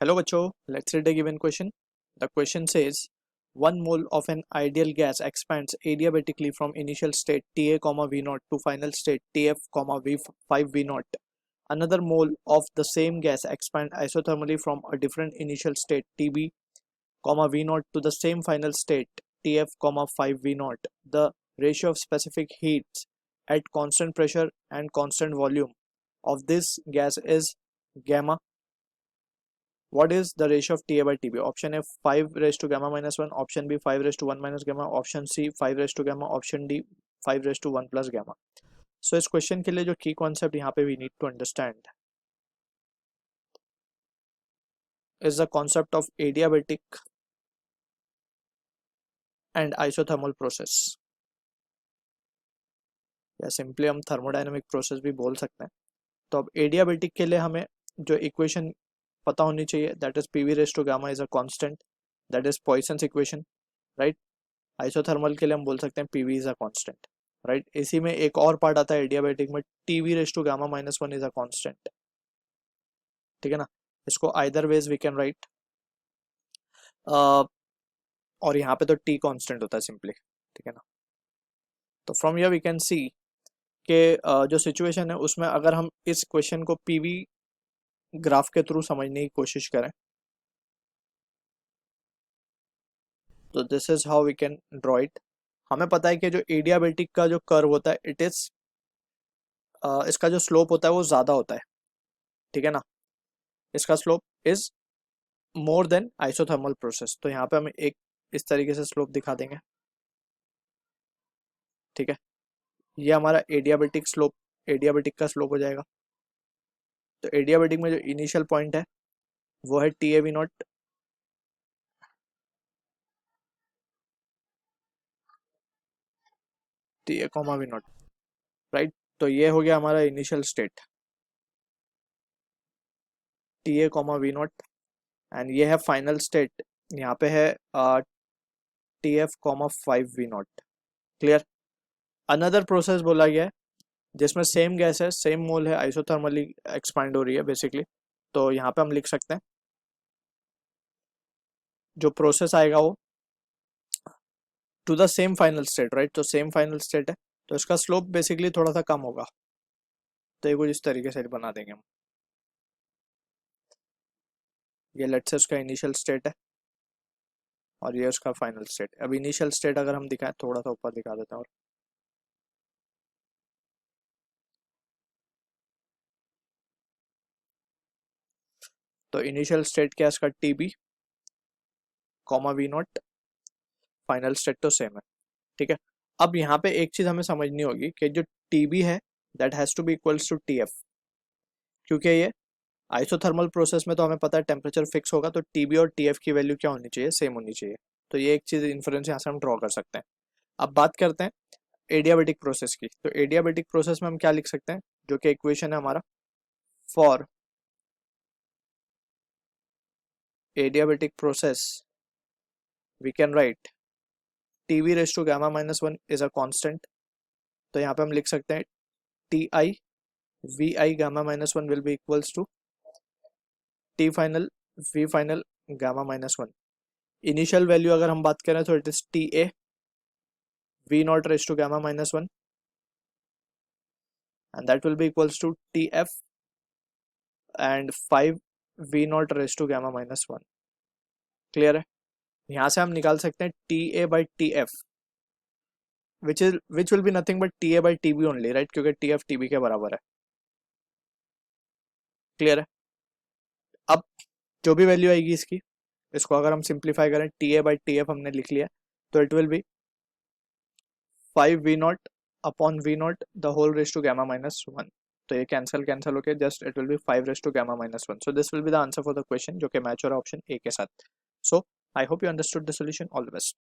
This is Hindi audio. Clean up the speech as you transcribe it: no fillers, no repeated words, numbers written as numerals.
Hello bachcho, let's read a given question. The question says 1 mole of an ideal gas expands adiabatically from initial state Ta, V0 to final state Tf, V5 V0. Another mole of the same gas expands isothermally from a different initial state Tb, V0 to the same final state Tf, 5 V0. The ratio of specific heats at constant pressure and constant volume of this gas is gamma. What is the ratio of Ta by Tb? Option A 5 raised to gamma minus 1, option B 5 raised to 1 minus gamma, option C 5 raised to gamma, option D 5 raised to 1 plus gamma. So इस क्वेश्चन के लिए जो की कॉन्सेप्ट यहाँ पे we need to understand is the concept of adiabatic and isothermal process, या सिंपली हम थर्मोडायनेमिक प्रोसेस भी बोल सकते हैं. तो अब एडियाबेटिक के लिए हमें जो इक्वेशन पता होनी चाहिए, that is PV raise to gamma is a constant, that is Poisson's equation, right. Isothermal के लिए हम बोल सकते हैं PV is a constant, right. इसी में एक और पार्ट आता है एडियाबेटिक में, TV raise to gamma minus 1 is a constant. ठीक है ना. इसको either ways we can write, और यहाँ पे तो टी कांस्टेंट होता है सिंपली. ठीक है ना. तो from here we can see के जो सिचुएशन है उसमें अगर हम इस क्वेश्चन को पीवी ग्राफ के थ्रू समझने की कोशिश करें, तो this is how we can draw it. हमें पता है कि जो एडियाबेटिक का जो कर्व होता है इट इज इसका जो स्लोप होता है वो ज्यादा होता है. ठीक है ना. इसका slope is more than isothermal process. तो यहाँ पे हम एक इस तरीके से स्लोप दिखा देंगे. ठीक है. ये हमारा एडियाबेटिक स्लोप, एडियाबेटिक का स्लोप हो जाएगा. तो एडियाबेटिक में जो इनिशियल पॉइंट है वो है T A V naught, T A comma V naught, right. तो ये हो गया हमारा initial state T A comma V naught, and ये है फाइनल स्टेट, यहाँ पे है T F comma 5 V naught. Clear. Another process बोला गया है जिसमें सेम गैस है, सेम मोल है, आइसोथर्मली एक्सपांड हो रही है बेसिकली. तो यहाँ पे हम लिख सकते हैं जो प्रोसेस आएगा वो to the same final state, right. तो सेम फाइनल स्टेट है तो इसका स्लोप बेसिकली थोड़ा सा कम होगा. तो ये कुछ इस तरीके से बना देंगे हम. ये लेट्स से उसका इनिशियल स्टेट है और ये उसका फाइनल स्टेट. अब इनिशियल स्टेट अगर हम दिखाएं, थोड़ा सा ऊपर दिखा देते हैं, और तो इनिशियल स्टेट क्या है इसका T B comma V naught, final state तो सेम है. ठीक है. अब यहाँ पे एक चीज हमें समझनी होगी कि जो टी बी है that has to be equals to T F, क्योंकि ये आइसोथर्मल प्रोसेस में तो हमें पता है टेम्परेचर फिक्स होगा, तो टीबी और टीएफ की वैल्यू क्या होनी चाहिए, सेम होनी चाहिए. तो ये एक चीज इन्फ्रेंस यहाँ से हम ड्रॉ कर सकते हैं. अब बात करते हैं एडियाबेटिक प्रोसेस की. तो एडियाबेटिक प्रोसेस में हम क्या लिख सकते हैं, जो कि इक्वेशन है हमारा for adiabatic process we can write TV raise to gamma minus 1 is a constant. तो यहाँ पे हम लिख सकते हैं T I V I gamma minus 1 will be equals to T final V final gamma minus 1. Initial value अगर हम बात करें तो it is T A V naught raise to gamma minus 1 and that will be equals to tf and 5 v naught raised to gamma minus 1. Clear है. यहां से हम निकाल सकते हैं T A by T F which will be nothing but T A by T B only, right, क्योंकि टी एफ टी बी के बराबर है. क्लियर है. अब जो भी वैल्यू आएगी इसकी, इसको अगर हम सिंप्लीफाई करें, T A by T F हमने लिख लिया, तो it will be 5 v naught upon v naught the whole raise to gamma minus 1. तो ये कैंसिल होके just it will be 5 raise to gamma minus 1. So this will be the answer for the question, जो कि मैच हो रहा है ऑप्शन ए के साथ. So I hope you understood the solution. All the best.